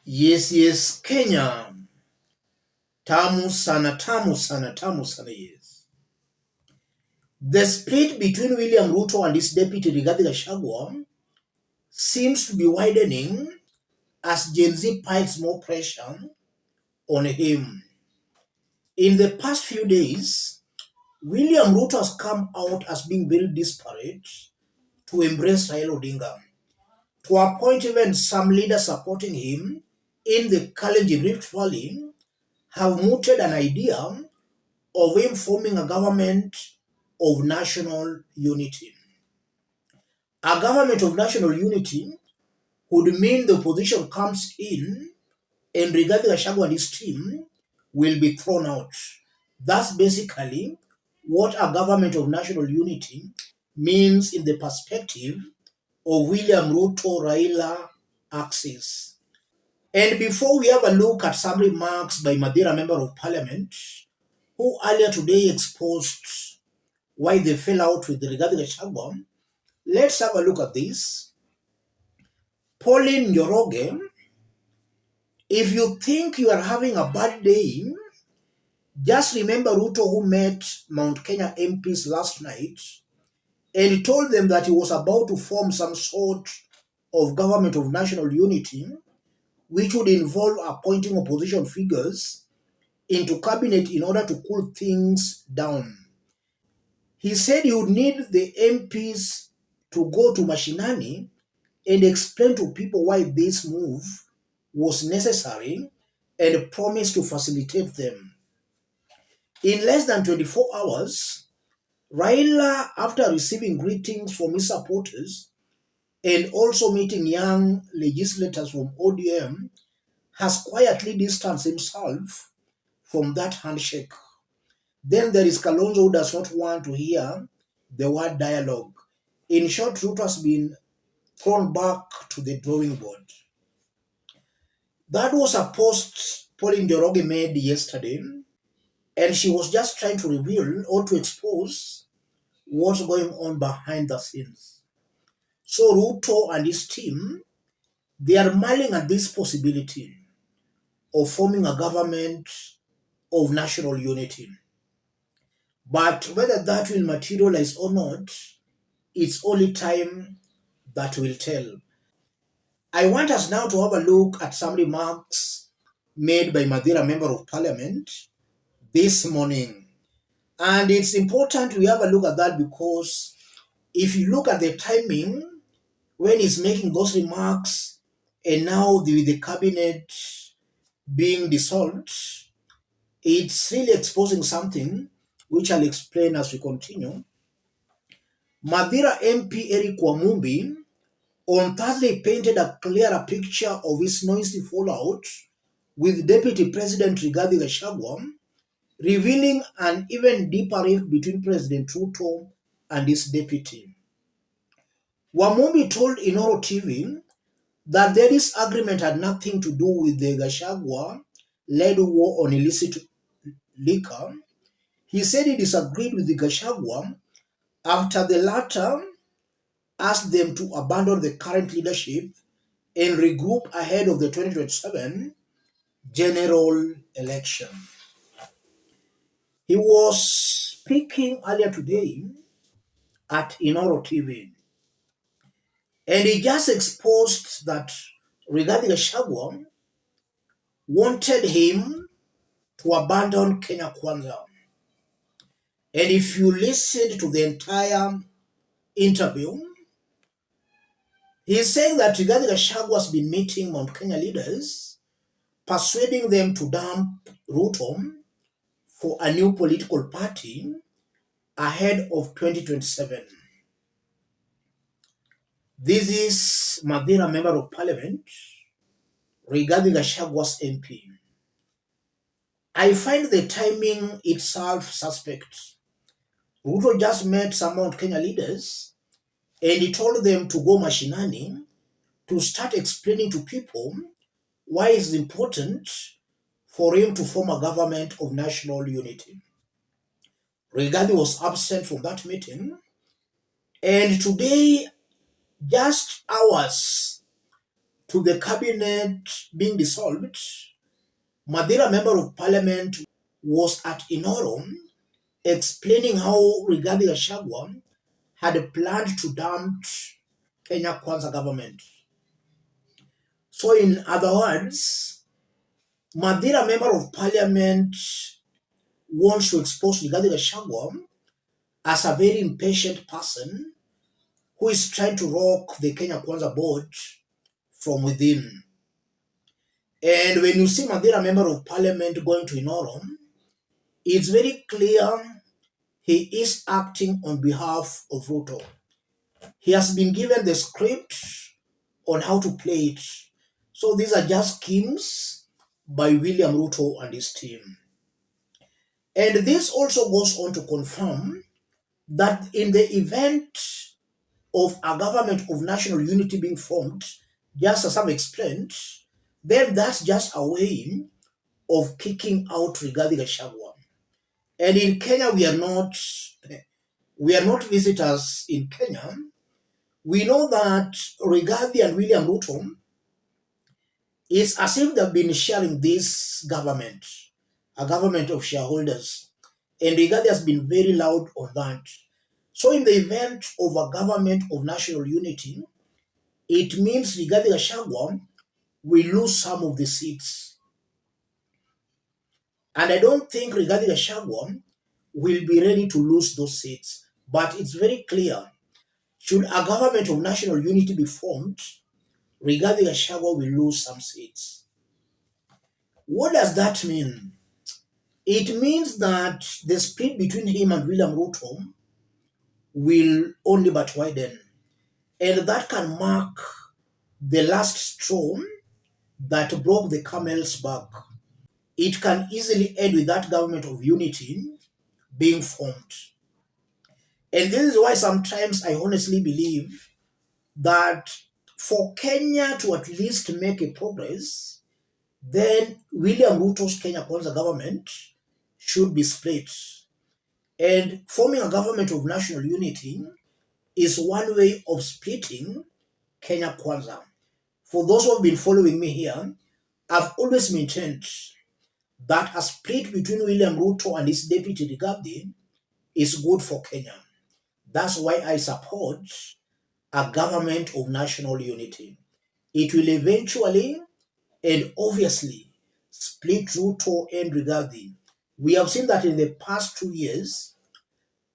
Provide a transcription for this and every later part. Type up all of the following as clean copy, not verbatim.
Yes, Kenya. Tamu sana, tamu sana, tamu sana, yes. The split between William Ruto and his deputy Rigathi Gachagua seems to be widening as Gen Z piles more pressure on him. In the past few days, William Ruto has come out as being very desperate to embrace Raila Odinga, to a point even some leaders supporting him in the Kalenjin Rift Valley have mooted an idea of him forming a government of national unity. A government of national unity would mean the opposition comes in and Rigathi Gachagua and his team will be thrown out. That's basically what a government of national unity means in the perspective of William Ruto Raila axis. And before we have a look at some remarks by Mathira Member of Parliament, who earlier today exposed why they fell out with Rigathi Gachagua, let's have a look at this. Pauline Njoroge, if you think you are having a bad day, just remember Ruto, who met Mount Kenya MPs last night and told them that he was about to form some sort of government of national unity, which would involve appointing opposition figures into cabinet in order to cool things down. He said he would need the MPs to go to Mashinani and explain to people why this move was necessary and promised to facilitate them. In less than 24 hours, Raila, after receiving greetings from his supporters and also meeting young legislators from ODM, has quietly distanced himself from that handshake. Then there is Kalonzo, who does not want to hear the word dialogue. In short, Ruto has been thrown back to the drawing board. That was a post Pauline Njoroge made yesterday, and she was just trying to reveal or to expose what's going on behind the scenes. So Ruto and his team, they are mulling at this possibility of forming a government of national unity. But whether that will materialize or not, it's only time that will tell. I want us now to have a look at some remarks made by Mathira Member of Parliament this morning. And it's important we have a look at that because if you look at the timing when he's making those remarks and now the cabinet being dissolved, it's really exposing something which I'll explain as we continue. Mathira MP Eric Wamumbi on Thursday painted a clearer picture of his noisy fallout with Deputy President Rigathi Gachagua, revealing an even deeper rift between President Ruto and his deputy. Wamumbi told Inoro TV that their disagreement had nothing to do with the Gachagua-led war on illicit liquor. He said he disagreed with the Gachagua after the latter asked them to abandon the current leadership and regroup ahead of the 2027 general election. He was speaking earlier today at Inoro TV, and he just exposed that Rigathi Gachagua wanted him to abandon Kenya Kwanza. And if you listen to the entire interview, he's saying that Rigathi Gachagua has been meeting Mount Kenya leaders, persuading them to dump Ruto for a new political party ahead of 2027. This is Mathira Member of Parliament, Rigathi Gachagua's MP. I find the timing itself suspect. Ruto just met some Mount Kenya leaders and he told them to go Mashinani to start explaining to people why it's important for him to form a government of national unity. Rigathi was absent from that meeting, and today, just hours to the cabinet being dissolved, Mathira Member of Parliament was at Inorom explaining how Rigathi Gachagua had planned to dump Kenya Kwanza government. So in other words, Mathira Member of Parliament wants to expose Rigathi Gachagua as a very impatient person who is trying to rock the Kenya Kwanza boat from within. And when you see Mathira Member of Parliament going to Inorom, it's very clear he is acting on behalf of Ruto. He has been given the script on how to play it. So these are just schemes by William Ruto and his team. And this also goes on to confirm that in the event of a government of national unity being formed, just as some explained, then that's just a way of kicking out Rigathi Gachagua. And in Kenya, we are not visitors in Kenya. We know that Rigathi and William Ruto is as if they've been sharing this government, a government of shareholders. And Rigathi has been very loud on that. So in the event of a government of national unity, it means Rigathi Gachagua will lose some of the seats. And I don't think Rigathi Gachagua will be ready to lose those seats. But it's very clear, should a government of national unity be formed, Rigathi Gachagua will lose some seats. What does that mean? It means that the split between him and William Ruto will only but widen. And that can mark the last straw that broke the camel's back. It can easily end with that government of unity being formed. And this is why sometimes I honestly believe that for Kenya to at least make a progress, then William Ruto's Kenya Kwanza government should be split. And forming a government of national unity is one way of splitting Kenya Kwanza. For those who have been following me here, I've always maintained that a split between William Ruto and his deputy Rigathi is good for Kenya. That's why I support a government of national unity. It will eventually and obviously split Ruto and Rigathi. We have seen that in the past 2 years,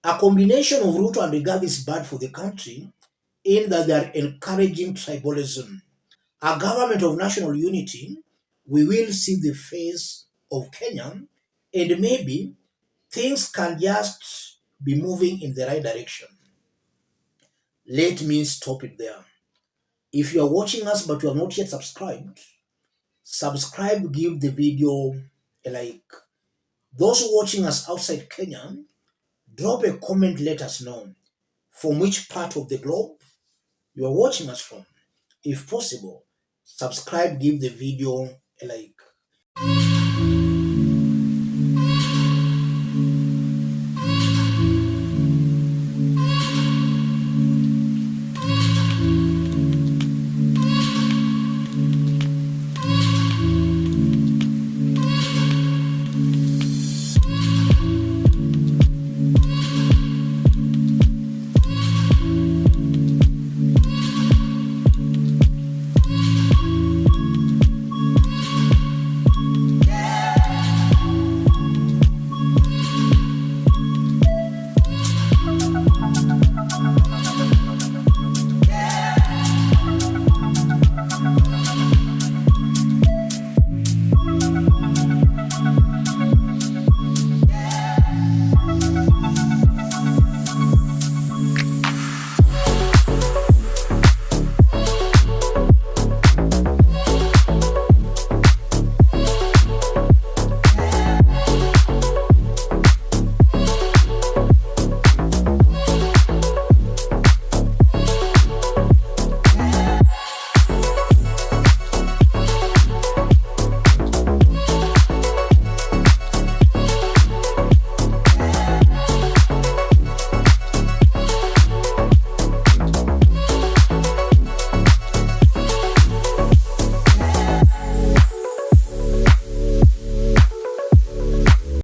a combination of Ruto and Rigathi is bad for the country in that they are encouraging tribalism. A government of national unity, we will see the face of Kenya, and maybe things can just be moving in the right direction. Let me stop it there. If you are watching us but you have not yet subscribed, subscribe, give the video a like. Those watching us outside Kenya, drop a comment, let us know from which part of the globe you are watching us from. If possible, subscribe, give the video a like.